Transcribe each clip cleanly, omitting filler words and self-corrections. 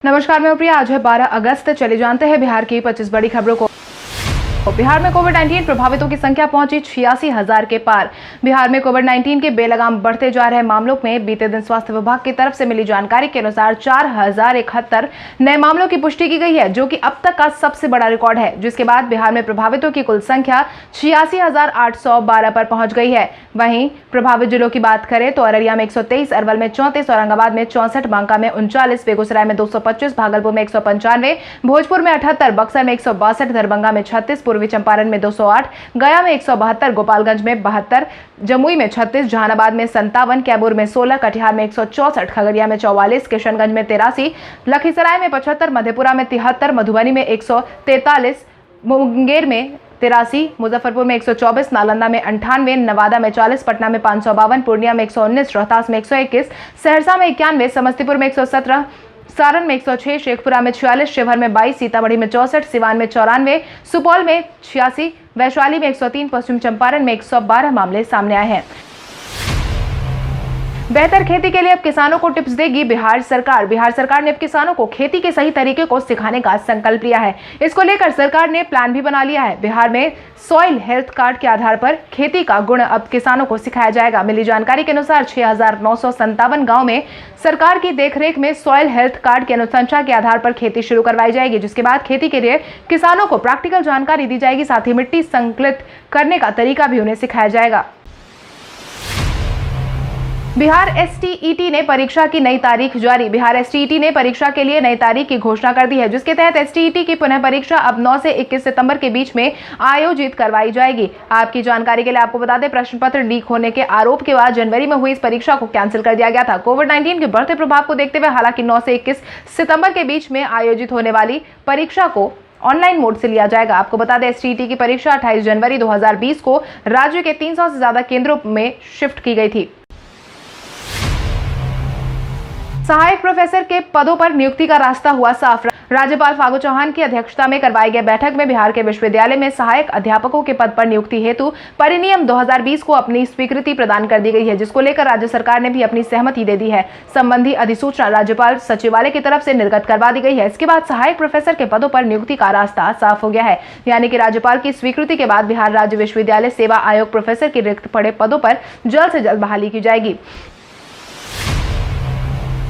नमस्कार, मैं प्रिया। आज है 12 अगस्त। चले जानते हैं बिहार की 25 बड़ी खबरों को। बिहार में कोविड-19 प्रभावितों की संख्या पहुंची 86,000 के पार। बिहार में कोविड-19 के बेलगाम बढ़ते जा रहे मामलों में बीते दिन स्वास्थ्य विभाग की तरफ से मिली जानकारी के अनुसार 4,071 नए मामलों की पुष्टि की गई है, जो कि अब तक का सबसे बड़ा रिकॉर्ड है। जिसके बाद बिहार में प्रभावितों की कुल संख्या 86,812 पर पहुंच गई है। वहीं प्रभावित जिलों की बात करें तो अररिया में 123, अरवल में 34, औरंगाबाद में 64, बांका में 39, बेगूसराय में 225, भागलपुर में 195, भोजपुर में 78, बक्सर में 162, दरभंगा में 36, पूर्वी चंपारण में 208, गया में 172, गोपालगंज में 72, जमुई में 36, जहानाबाद में 57, कैमूर में 16, कटिहार में 164, खगड़िया में 44, किशनगंज में 83, लखीसराय में 75, मधेपुरा में 73, मधुबनी में 143, मुंगेर में 83, मुजफ्फरपुर में 124, नालंदा में 98, नवादा में 40, पटना में 552, पूर्णिया में 119, रोहतास में 121, सहरसा में 91, समस्तीपुर में 117, सारण में 106, शेखपुरा में 46, शिवहर में 22, सीतामढ़ी में 64, सिवान में 94, सुपौल में 86, वैशाली में 103, पश्चिम चंपारण में 112 मामले सामने आए हैं। बेहतर खेती के लिए अब किसानों को टिप्स देगी बिहार सरकार। बिहार सरकार ने अब किसानों को खेती के सही तरीके को सिखाने का संकल्प लिया है। इसको लेकर सरकार ने प्लान भी बना लिया है। बिहार में सॉइल हेल्थ कार्ड के आधार पर खेती का गुण अब किसानों को सिखाया जाएगा। मिली जानकारी के अनुसार 6,957 गांव में सरकार की देखरेख में सॉइल हेल्थ कार्ड की अनुशंसा के आधार पर खेती शुरू करवाई जाएगी, जिसके बाद खेती के लिए किसानों को प्रैक्टिकल जानकारी दी जाएगी। साथ ही मिट्टी संकलित करने का तरीका भी उन्हें सिखाया जाएगा। बिहार एसटीईटी ने परीक्षा की नई तारीख जारी। बिहार एसटीईटी ने परीक्षा के लिए नई तारीख की घोषणा कर दी है, जिसके तहत एसटीईटी की पुनः परीक्षा अब 9 से 21 सितंबर के बीच में आयोजित करवाई जाएगी। आपकी जानकारी के लिए आपको बता दें, प्रश्न पत्र लीक होने के आरोप के बाद जनवरी में हुई इस परीक्षा को कैंसिल कर दिया गया था। कोविड-19 के बढ़ते प्रभाव को देखते हुए हालांकि 9 से 21 सितंबर के बीच में आयोजित होने वाली परीक्षा को ऑनलाइन मोड से लिया जाएगा। आपको बता दें, एसटीईटी की परीक्षा 28 जनवरी 2020 को राज्य के 300 से ज्यादा केंद्रों में शिफ्ट की गई थी। सहायक प्रोफेसर के पदों पर नियुक्ति का रास्ता हुआ साफ। राज्यपाल फागू चौहान की अध्यक्षता में करवाई गई बैठक में बिहार के विश्वविद्यालय में सहायक अध्यापकों के पद पर नियुक्ति हेतु परिनियम 2020 को अपनी स्वीकृति प्रदान कर दी गई है, जिसको लेकर राज्य सरकार ने भी अपनी सहमति दे दी है। संबंधी अधिसूचना राज्यपाल सचिवालय की तरफ से निर्गत करवा दी गई है। इसके बाद सहायक प्रोफेसर के पदों पर नियुक्ति का रास्ता साफ हो गया है, यानी कि राज्यपाल की स्वीकृति के बाद बिहार राज्य विश्वविद्यालय सेवा आयोग प्रोफेसर के रिक्त पड़े पदों पर जल्द से जल्द बहाली की जाएगी।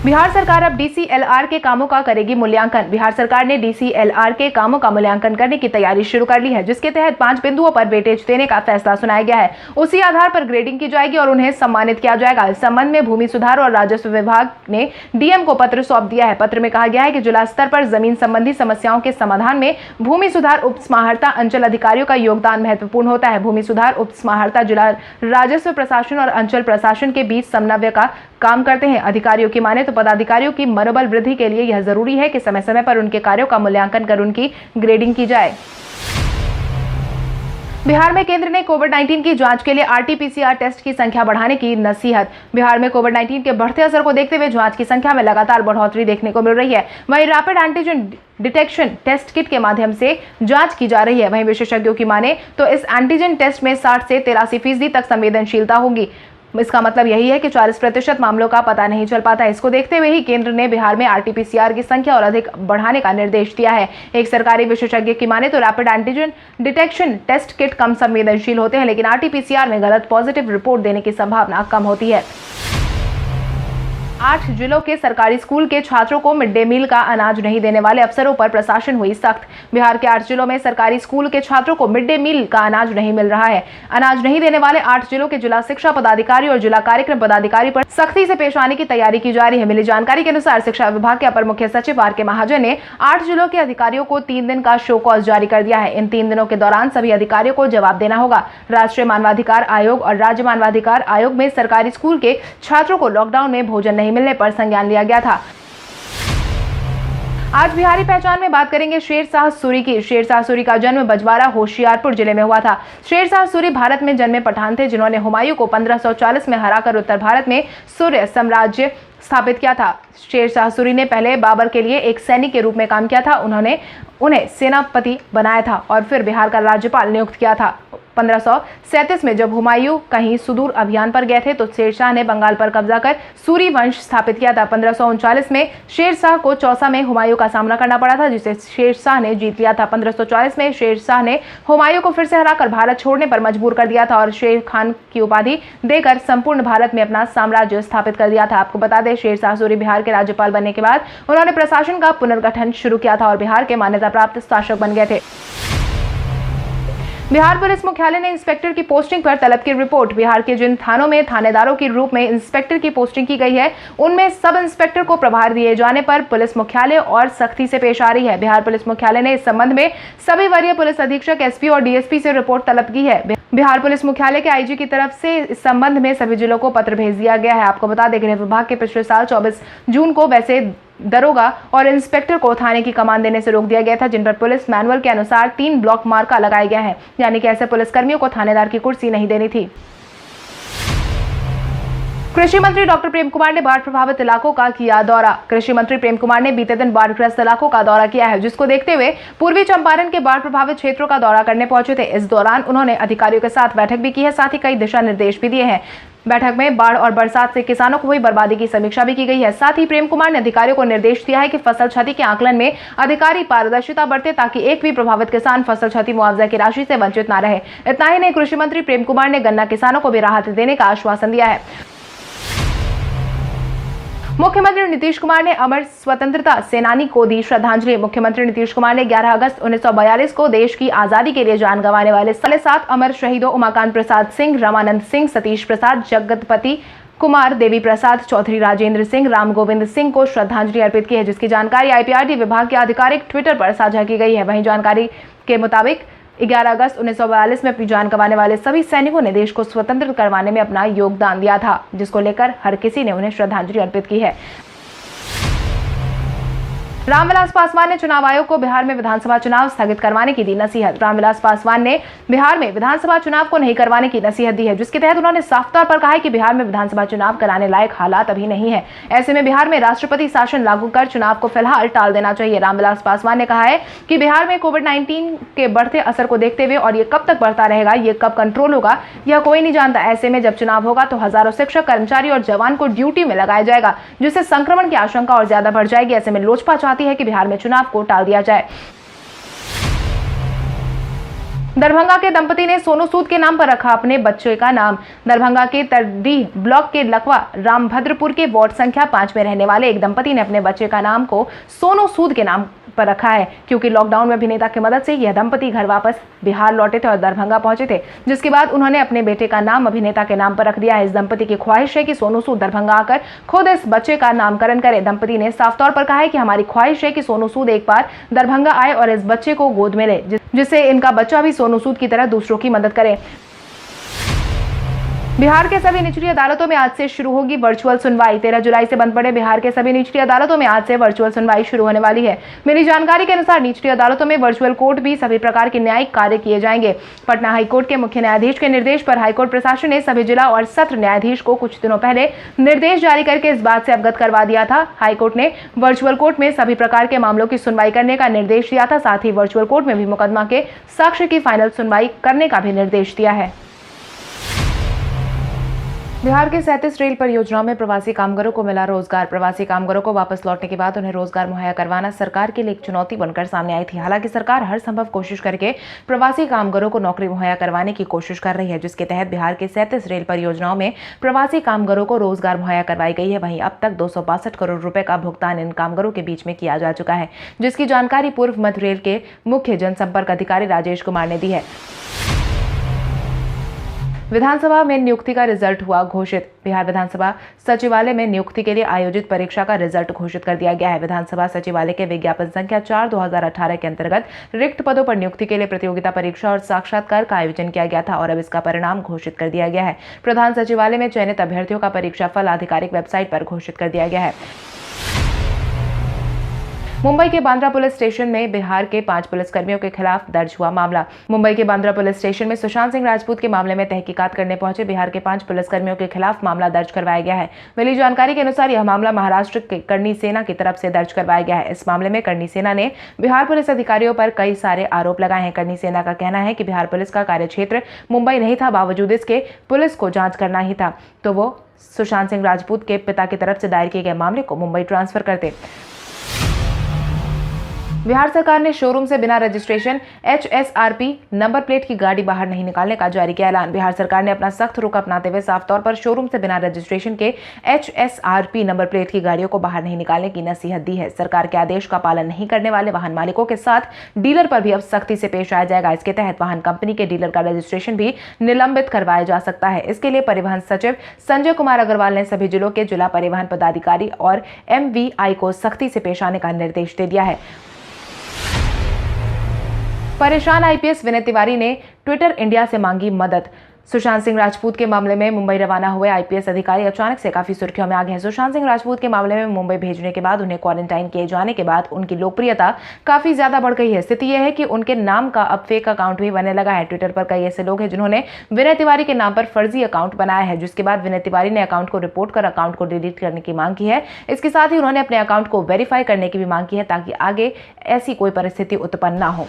बिहार सरकार अब डीसीएलआर के कामों का करेगी मूल्यांकन। बिहार सरकार ने डीसीएलआर के कामों का मूल्यांकन करने की तैयारी शुरू कर ली है, जिसके तहत 5 बिंदुओं पर वेटेज देने का फैसला सुनाया गया है। उसी आधार पर ग्रेडिंग की जाएगी और उन्हें सम्मानित किया जाएगा। इस संबंध में भूमि सुधार और राजस्व विभाग ने डीएम को पत्र सौंप दिया है। पत्र में कहा गया है कि जिला स्तर पर जमीन संबंधी समस्याओं के समाधान में भूमि सुधार उप समाहर्ता अंचल अधिकारियों का योगदान महत्वपूर्ण होता है। भूमि सुधार उप समाहर्ता जिला राजस्व प्रशासन और अंचल प्रशासन के बीच समन्वय का काम करते हैं। अधिकारियों की माने तो पदाधिकारियों की मनोबल वृद्धि के लिए यह जरूरी है कि समय समय पर उनके कार्यों का मूल्यांकन कर उनकी ग्रेडिंग की जाए। बिहार में केंद्र ने कोविड-19 की जांच के लिए आरटी-पीसीआर टेस्ट की संख्या बढ़ाने की नसीहत। बिहार में कोविड-19 के बढ़ते असर को देखते हुए जांच की संख्या में लगातार बढ़ोतरी देखने को मिल रही है। वहीं rapid antigen detection test kit के माध्यम से जांच की जा रही है। वहीं विशेषज्ञों की माने तो इस एंटीजन टेस्ट में 60 से 83% तक संवेदनशीलता होगी। इसका मतलब यही है कि 40% मामलों का पता नहीं चल पाता। इसको देखते हुए ही केंद्र ने बिहार में आरटी-पीसीआर की संख्या और अधिक बढ़ाने का निर्देश दिया है। एक सरकारी विशेषज्ञ की माने तो rapid antigen detection test kit कम संवेदनशील होते हैं, लेकिन आरटी-पीसीआर में गलत पॉजिटिव रिपोर्ट देने की संभावना कम होती है। 8 जिलों के सरकारी स्कूल के छात्रों को मिड डे मील का अनाज नहीं देने वाले अफसरों पर प्रशासन हुई सख्त। बिहार के 8 जिलों में सरकारी स्कूल के छात्रों को मिड डे मील का अनाज नहीं मिल रहा है। अनाज नहीं देने वाले 8 जिलों के जिला शिक्षा पदाधिकारी और जिला कार्यक्रम पदाधिकारी पर सख्ती से पेश आने की तैयारी की जा रही है। मिली जानकारी के अनुसार शिक्षा विभाग के अपर मुख्य सचिव आर के महाजन ने 8 जिलों के अधिकारियों को 3 दिन का शो कॉज जारी कर दिया है। इन 3 दिनों के दौरान सभी अधिकारियों को जवाब देना होगा। राष्ट्रीय मानवाधिकार आयोग और राज्य मानवाधिकार आयोग में सरकारी स्कूल के छात्रों को लॉकडाउन में भोजन नहीं मिलने पर संज्ञान लिया गया था। आज बिहारी पहचान में बात करेंगे शेरशाह सूरी की। शेरशाह सूरी का जन्म बजवारा होशियारपुर जिले में हुआ था। शेरशाह सूरी भारत में जन्मे पठान थे, जिन्होंने हुमायूं को 1540 में हराकर उत्तर भारत में सूर्य साम्राज्य स्थापित किया था। शेरशाह सूरी ने पहले बाबर के लिए एक सैनिक के रूप में काम किया था। उन्होंने उन्हें सेनापति बनाया था और फिर बिहार का राज्यपाल नियुक्त किया था। 1537 में जब हुमायूं कहीं सुदूर अभियान पर गए थे तो शेरशाह ने बंगाल पर कब्जा कर सूरी वंश स्थापित किया था। 1539 में शेरशाह को चौसा में हुमायूं का सामना करना पड़ा था, जिसे शेरशाह ने जीत लिया था। 1544 में शेरशाह ने हुमायूं को फिर से हराकर भारत छोड़ने पर मजबूर कर दिया था और शेर खान की उपाधि देकर संपूर्ण भारत में अपना साम्राज्य स्थापित कर दिया था। आपको बता दें, शेरशाह सूरी बिहार के राज्यपाल बनने के बाद उन्होंने प्रशासन का पुनर्गठन शुरू किया था और बिहार के मान्यता प्राप्त शासक बन गए थे। बिहार पुलिस मुख्यालय ने इंस्पेक्टर की पोस्टिंग पर तलब की रिपोर्ट। बिहार के जिन थानों में थानेदारों के रूप में इंस्पेक्टर की पोस्टिंग की गई है, उनमें सब इंस्पेक्टर को प्रभार दिए जाने पर पुलिस मुख्यालय और सख्ती से पेश आ रही है। बिहार पुलिस मुख्यालय ने इस संबंध में सभी वरीय पुलिस अधीक्षक, एसपी और डीएसपी से रिपोर्ट तलब की है। बिहार पुलिस मुख्यालय के आईजी की तरफ से इस संबंध में सभी जिलों को पत्र भेज दिया गया है। आपको बता दें, गृह विभाग के पिछले साल 24 जून को वैसे दरोगा और इंस्पेक्टर को थाने की कमान देने से रोक दिया गया था, जिन पर पुलिस मैनुअल के अनुसार 3 ब्लॉक मार्का लगाया गया है, यानी कि ऐसे पुलिसकर्मियों को थानेदार की कुर्सी नहीं देनी थी। कृषि मंत्री डॉक्टर प्रेम कुमार ने बाढ़ प्रभावित इलाकों का किया दौरा। कृषि मंत्री प्रेम कुमार ने बीते दिन बाढ़ग्रस्त इलाकों का दौरा किया है, जिसको देखते हुए पूर्वी चंपारण के बाढ़ प्रभावित क्षेत्रों का दौरा करने पहुंचे थे। इस दौरान उन्होंने अधिकारियों के साथ बैठक भी की है, साथ ही कई दिशा निर्देश भी दिए हैं। बैठक में बाढ़ और बरसात से किसानों को हुई बर्बादी की समीक्षा भी की गई है। साथ ही प्रेम कुमार ने अधिकारियों को निर्देश दिया है कि फसल क्षति के आकलन में अधिकारी पारदर्शिता बरते, ताकि एक भी प्रभावित किसान फसल क्षति मुआवजा की राशि से वंचित न रहे। इतना ही नहीं, कृषि मंत्री प्रेम कुमार ने गन्ना किसानों को भी राहत देने का आश्वासन दिया है। मुख्यमंत्री नीतीश कुमार ने अमर स्वतंत्रता सेनानी को दी श्रद्धांजलि। मुख्यमंत्री नीतीश कुमार ने 11 अगस्त 1942 को देश की आजादी के लिए जान गंवाने वाले 7 अमर शहीदों उमाकांत प्रसाद सिंह, रमानंद सिंह, सतीश प्रसाद, जगतपति कुमार, देवी प्रसाद, चौधरी राजेंद्र सिंह, राम गोविंद सिंह को श्रद्धांजलि अर्पित की है, जिसकी जानकारी आईपीआरडी विभाग के आधिकारिक ट्विटर पर साझा की गई है। वहीं जानकारी के मुताबिक 11 अगस्त 1942 में अपनी जान गंवाने वाले सभी सैनिकों ने देश को स्वतंत्र करवाने में अपना योगदान दिया था, जिसको लेकर हर किसी ने उन्हें श्रद्धांजलि अर्पित की है। रामविलास पासवान ने चुनाव आयोग को बिहार में विधानसभा चुनाव स्थगित करवाने की दी नसीहत। रामविलास पासवान ने बिहार में विधानसभा चुनाव को नहीं करवाने की नसीहत दी है, जिसके तहत उन्होंने साफ तौर पर कहा है कि बिहार में विधानसभा चुनाव कराने लायक हालात अभी नहीं है। ऐसे में बिहार में राष्ट्रपति शासन लागू कर चुनाव को फिलहाल टाल देना चाहिए। रामविलास पासवान ने कहा है कि बिहार में कोविड-19 के बढ़ते असर को देखते हुए और ये कब तक बढ़ता रहेगा, ये कब कंट्रोल होगा, यह कोई नहीं जानता। ऐसे में जब चुनाव होगा तो हजारों शिक्षक, कर्मचारी और जवान को ड्यूटी में लगाया जाएगा, जिससे संक्रमण की आशंका और ज्यादा बढ़ जाएगी। ऐसे में लोजपा चाहती है कि बिहार में चुनाव को टाल दिया जाए। दरभंगा के दंपति ने सोनू सूद के नाम पर रखा अपने बच्चे का नाम। दरभंगा के तरडीह ब्लॉक के लकवा रामभद्रपुर के वार्ड संख्या 5 में रहने वाले एक दंपति ने अपने बच्चे का नाम को सोनू सूद के नाम पर रखा है, क्योंकि लॉकडाउन में अभिनेता की मदद से यह दंपति घर वापस बिहार लौटे थे और दरभंगा पहुंचे थे, जिसके बाद उन्होंने अपने बेटे का नाम अभिनेता के नाम पर रख दिया है। इस दंपति की ख्वाहिश है कि सोनू सूद दरभंगा आकर खुद इस बच्चे का नामकरण करे। दंपति ने साफ तौर पर कहा है कि हमारी ख्वाहिश है कि सोनू सूद एक बार दरभंगा आए और इस बच्चे को गोद में ले, जिससे इनका बच्चा भी सोनू सूद की तरह दूसरों की मदद करे। बिहार के सभी निचली अदालतों में आज से शुरू होगी वर्चुअल सुनवाई। 13 जुलाई से बंद पड़े बिहार के सभी निचली अदालतों में आज से वर्चुअल सुनवाई शुरू होने वाली है। मिली जानकारी के अनुसार निचली अदालतों में वर्चुअल कोर्ट भी सभी प्रकार के न्यायिक कार्य किए जाएंगे। पटना हाईकोर्ट के मुख्य न्यायाधीश के निर्देश पर हाईकोर्ट प्रशासन ने सभी जिला और सत्र न्यायाधीश को कुछ दिनों पहले निर्देश जारी करके इस बात से अवगत करवा दिया था। हाईकोर्ट ने वर्चुअल कोर्ट में सभी प्रकार के मामलों की सुनवाई करने का निर्देश दिया था। साथ ही वर्चुअल कोर्ट में भी मुकदमा के साक्ष्य की फाइनल सुनवाई करने का भी निर्देश दिया है। बिहार के 37 रेल परियोजनाओं में प्रवासी कामगारों को मिला रोजगार। प्रवासी कामगारों को वापस लौटने के बाद उन्हें रोजगार मुहैया करवाना सरकार के लिए एक चुनौती बनकर सामने आई थी। हालांकि सरकार हर संभव कोशिश करके प्रवासी कामगारों को नौकरी मुहैया करवाने की कोशिश कर रही है, जिसके तहत बिहार के 37 रेल परियोजनाओं में प्रवासी कामगारों को रोजगार मुहैया करवाई गई है। वहीं अब तक 262 करोड़ रुपए का भुगतान इन कामगारों के बीच में किया जा चुका है, जिसकी जानकारी पूर्व मध्य रेल के मुख्य जनसंपर्क अधिकारी राजेश कुमार ने दी है। विधानसभा में नियुक्ति का रिजल्ट हुआ घोषित। बिहार विधानसभा सचिवालय में नियुक्ति के लिए आयोजित परीक्षा का रिजल्ट घोषित कर दिया गया है। विधानसभा सचिवालय के विज्ञापन संख्या 4/2018 के अंतर्गत रिक्त पदों पर नियुक्ति के लिए प्रतियोगिता परीक्षा और साक्षात्कार का आयोजन किया गया था और अब इसका परिणाम घोषित कर दिया गया है। प्रधान सचिवालय में चयनित अभ्यर्थियों का परीक्षा फल आधिकारिक वेबसाइट पर घोषित कर दिया गया है। मुंबई के बांद्रा पुलिस स्टेशन में बिहार के 5 पुलिसकर्मियों के खिलाफ दर्ज हुआ मामला। मुंबई के बांद्रा पुलिस स्टेशन में सुशांत सिंह राजपूत के मामले में तहकीकात करने पहुंचे बिहार के 5 पुलिसकर्मियों के खिलाफ मामला दर्ज करवाया गया है। मिली जानकारी के अनुसार यह मामला महाराष्ट्र के करनी सेना की तरफ से दर्ज करवाया गया है। इस मामले में करनी सेना ने बिहार पुलिस अधिकारियों पर कई सारे आरोप लगाए हैं। करनी सेना का कहना है कि बिहार पुलिस का कार्यक्षेत्र मुंबई नहीं था, बावजूद इसके पुलिस को जांच करना ही था तो वो सुशांत सिंह राजपूत के पिता की तरफ से दायर किए गए मामले को मुंबई ट्रांसफर करते। बिहार सरकार ने शोरूम से बिना रजिस्ट्रेशन HSRP नंबर प्लेट की गाड़ी बाहर नहीं निकालने का जारी किया ऐलान। बिहार सरकार ने अपना सख्त रुख अपनाते हुए साफ तौर पर शोरूम से बिना रजिस्ट्रेशन के HSRP नंबर प्लेट की गाड़ियों को बाहर नहीं निकालने की नसीहत दी है। सरकार के आदेश का पालन नहीं करने वाले वाहन मालिकों के साथ डीलर पर भी अब सख्ती से पेश आया जाएगा। इसके तहत वाहन कंपनी के डीलर का रजिस्ट्रेशन भी निलंबित करवाया जा सकता है। इसके लिए परिवहन सचिव संजय कुमार अग्रवाल ने सभी जिलों के जिला परिवहन पदाधिकारी और MVI को सख्ती से पेश आने का निर्देश दे दिया है। परेशान IPS विनय तिवारी ने ट्विटर इंडिया से मांगी मदद। सुशांत सिंह राजपूत के मामले में मुंबई रवाना हुए IPS अधिकारी अचानक से काफी सुर्खियों में आ गए हैं। सुशांत सिंह राजपूत के मामले में मुंबई भेजने के बाद उन्हें क्वारंटाइन किए जाने के बाद उनकी लोकप्रियता काफी ज्यादा बढ़ गई है। स्थिति यह है कि उनके नाम का अब फेक अकाउंट भी बनने लगा है। ट्विटर पर कई ऐसे लोग हैं जिन्होंने विनय तिवारी के नाम पर फर्जी अकाउंट बनाया है, जिसके बाद विनय तिवारी ने अकाउंट को रिपोर्ट कर अकाउंट को डिलीट करने की मांग की है। इसके साथ ही उन्होंने अपने अकाउंट को वेरीफाई करने की भी मांग की है ताकि आगे ऐसी कोई परिस्थिति उत्पन्न न हो।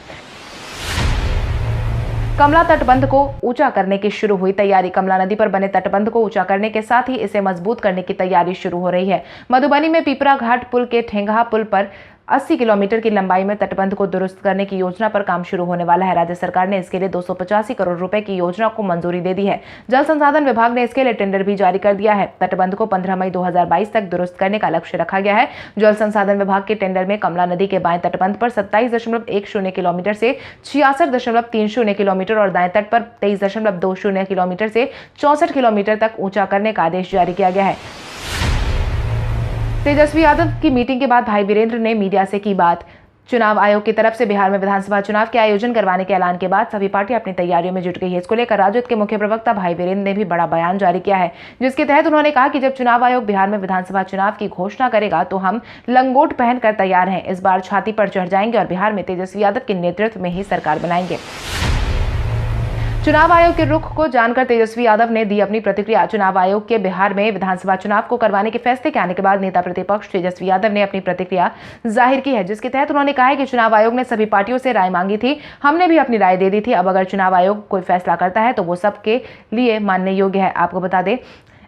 कमला तटबंध को ऊंचा करने की शुरू हुई तैयारी। कमला नदी पर बने तटबंध को ऊंचा करने के साथ ही इसे मजबूत करने की तैयारी शुरू हो रही है। मधुबनी में पीपरा घाट पुल के ठेंगहा पुल पर 80 किलोमीटर की लंबाई में तटबंध को दुरुस्त करने की योजना पर काम शुरू होने वाला है। राज्य सरकार ने इसके लिए 285 करोड़ रुपए की योजना को मंजूरी दे दी है। जल संसाधन विभाग ने इसके लिए टेंडर भी जारी कर दिया है। तटबंध को 15 मई 2022 तक दुरुस्त करने का लक्ष्य रखा गया है। जल संसाधन विभाग के टेंडर में कमला नदी के बाएं तटबंध पर 27.10 किलोमीटर से 66.30 किलोमीटर और दाएं तट पर 23.20 किलोमीटर से 64 किलोमीटर तक ऊंचा करने का आदेश जारी किया गया है। तेजस्वी यादव की मीटिंग के बाद भाई वीरेंद्र ने मीडिया से की बात। चुनाव आयोग की तरफ से बिहार में विधानसभा चुनाव के आयोजन करवाने के ऐलान के बाद सभी पार्टियां अपनी तैयारियों में जुट गई है। इसको लेकर राजद के मुख्य प्रवक्ता भाई वीरेंद्र ने भी बड़ा बयान जारी किया है, जिसके तहत उन्होंने कहा कि जब चुनाव आयोग बिहार में विधानसभा चुनाव की घोषणा करेगा तो हम लंगोट पहनकर तैयार हैं। इस बार छाती पर चढ़ जाएंगे और बिहार में तेजस्वी यादव के नेतृत्व में ही सरकार बनाएंगे। चुनाव आयोग के रुख को जानकर तेजस्वी यादव ने दी अपनी प्रतिक्रिया। चुनाव आयोग के बिहार में विधानसभा चुनाव को करवाने के फैसले के आने के बाद नेता प्रतिपक्ष तेजस्वी यादव ने अपनी प्रतिक्रिया जाहिर की है, जिसके तहत उन्होंने कहा है कि चुनाव आयोग ने सभी पार्टियों से राय मांगी थी, हमने भी अपनी राय दे दी थी। अब अगर चुनाव आयोग कोई फैसला करता है तो वो सबके लिए मानने योग्य है। आपको बता दें,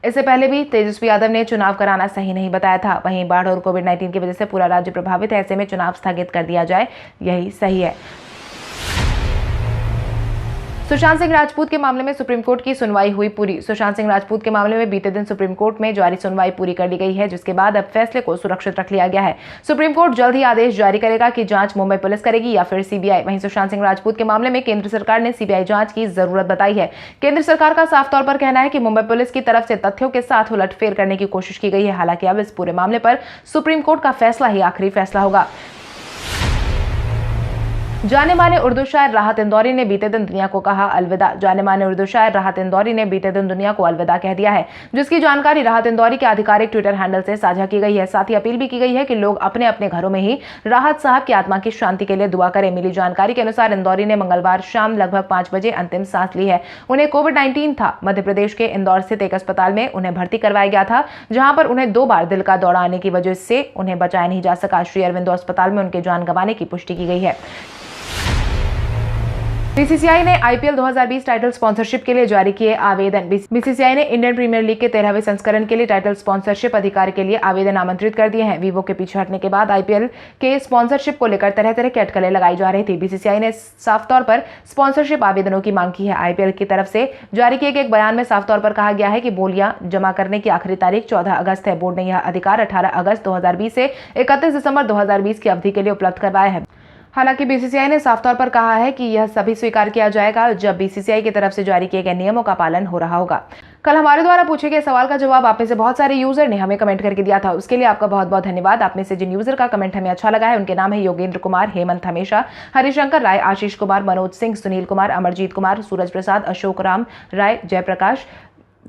इससे पहले भी तेजस्वी यादव ने चुनाव कराना सही नहीं बताया था। वहीं बाढ़ और कोविड-19 की वजह से पूरा राज्य प्रभावित है, ऐसे में चुनाव स्थगित कर दिया जाए, यही सही है। सुशांत सिंह राजपूत के मामले में सुप्रीम कोर्ट की सुनवाई हुई पूरी। सुशांत सिंह राजपूत के मामले में बीते दिन सुप्रीम कोर्ट में जारी सुनवाई पूरी कर ली गई है, जिसके बाद अब फैसले को सुरक्षित रख लिया गया है। सुप्रीम कोर्ट जल्द ही आदेश जारी करेगा कि जांच मुंबई पुलिस करेगी या फिर CBI। वहीं सुशांत सिंह राजपूत के मामले में केंद्र सरकार ने CBI जांच की जरूरत बताई है। केंद्र सरकार का साफ तौर पर कहना है कि मुंबई पुलिस की तरफ से तथ्यों के साथ उलटफेर करने की कोशिश की गई है। हालांकि अब इस पूरे मामले पर सुप्रीम कोर्ट का फैसला ही आखिरी फैसला होगा। जाने माने उर्दू शायर राहत इंदौरी ने बीते दिन दुनिया को कहा अलविदा। जाने माने उर्दू शायर राहत इंदौरी ने बीते दिन दुनिया को अलविदा कह दिया है, जिसकी जानकारी राहत इंदौरी के आधिकारिक ट्विटर हैंडल से साझा की गई है। साथ ही अपील भी की गई है कि लोग अपने अपने घरों में ही राहत साहब की आत्मा की शांति के लिए दुआ करें। मिली जानकारी के अनुसार इंदौरी ने मंगलवार शाम लगभग 5 बजे अंतिम सांस ली है। उन्हें कोविड-19 था। मध्य प्रदेश के इंदौर स्थित एक अस्पताल में उन्हें भर्ती करवाया गया था, जहां पर उन्हें 2 बार दिल का दौरा आने की वजह से उन्हें बचाया नहीं जा सका। श्री अरविंदो अस्पताल में उनके जान गंवाने की पुष्टि की गई है। BCCI ने IPL 2020 टाइटल स्पॉन्सरशिप के लिए जारी किए आवेदन। BCCI ने इंडियन प्रीमियर लीग के 13वें संस्करण के लिए टाइटल स्पॉन्सरशिप अधिकार के लिए आवेदन आमंत्रित कर दिए हैं। वीवो के पीछे हटने के बाद IPL के स्पॉन्सरशिप को लेकर तरह तरह की अटकलें लगाई जा रही थी। BCCI ने साफ तौर पर स्पॉन्सरशिप आवेदनों की मांग की है। IPL की तरफ से जारी किए गए एक बयान में साफ तौर पर कहा गया है कि बोलियां जमा करने की आखिरी तारीख 14 अगस्त है। बोर्ड ने यह अधिकार 18 अगस्त 2020 से 31 दिसंबर 2020 की अवधि के लिए उपलब्ध करवाया है। हालांकि BCCI ने साफ तौर पर कहा है कि यह सभी स्वीकार किया जाएगा जब BCCI की तरफ से जारी किए गए नियमों का पालन हो रहा होगा। कल हमारे द्वारा पूछे गए सवाल का जवाब आप में से बहुत सारे यूजर ने हमें कमेंट करके दिया था, उसके लिए आपका बहुत बहुत धन्यवाद। आप में से जिन यूजर का कमेंट हमें अच्छा लगा है उनके नाम है योगेंद्र कुमार, हेमंत हमेशा, हरिशंकर राय, आशीष कुमार, मनोज सिंह, सुनील कुमार, अमरजीत कुमार, सूरज प्रसाद, अशोक राम राय, जयप्रकाश,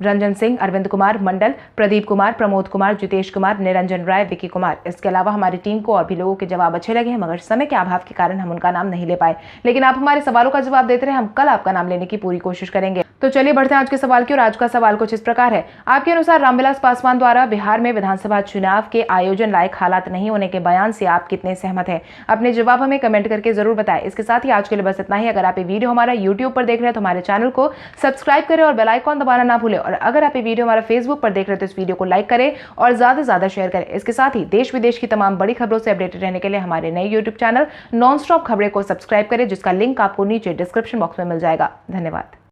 रंजन सिंह, अरविंद कुमार मंडल, प्रदीप कुमार, प्रमोद कुमार, जितेश कुमार, निरंजन राय, विकी कुमार। इसके अलावा हमारी टीम को और भी लोगों के जवाब अच्छे लगे हैं, मगर समय के अभाव के कारण हम उनका नाम नहीं ले पाए। लेकिन आप हमारे सवालों का जवाब देते रहे, हम कल आपका नाम लेने की पूरी कोशिश करेंगे। तो चलिए बढ़ते हैं आज के सवाल की। और आज का सवाल कुछ इस प्रकार है। आपके अनुसार रामविलास पासवान द्वारा बिहार में विधानसभा चुनाव के आयोजन लायक हालात नहीं होने के बयान से आप कितने सहमत हैं? अपने जवाब हमें कमेंट करके जरूर बताएं। इसके साथ ही आज के लिए बस इतना ही। अगर आप ये वीडियो हमारा यूट्यूब पर देख रहे हैं तो हमारे चैनल को सब्सक्राइब करें और बेल आइकॉन दबाना ना भूलें। और अगर आप ये वीडियो हमारा फेसबुक पर देख रहे हैं तो इस वीडियो को लाइक करें और ज्यादा से ज्यादा शेयर करें। इसके साथ ही देश विदेश की तमाम बड़ी खबरों से अपडेटेड रहने के लिए हमारे नए यूट्यूब चैनल नॉन स्टॉप खबरें को सब्सक्राइब करें, जिसका लिंक आपको नीचे डिस्क्रिप्शन बॉक्स में मिल जाएगा। धन्यवाद।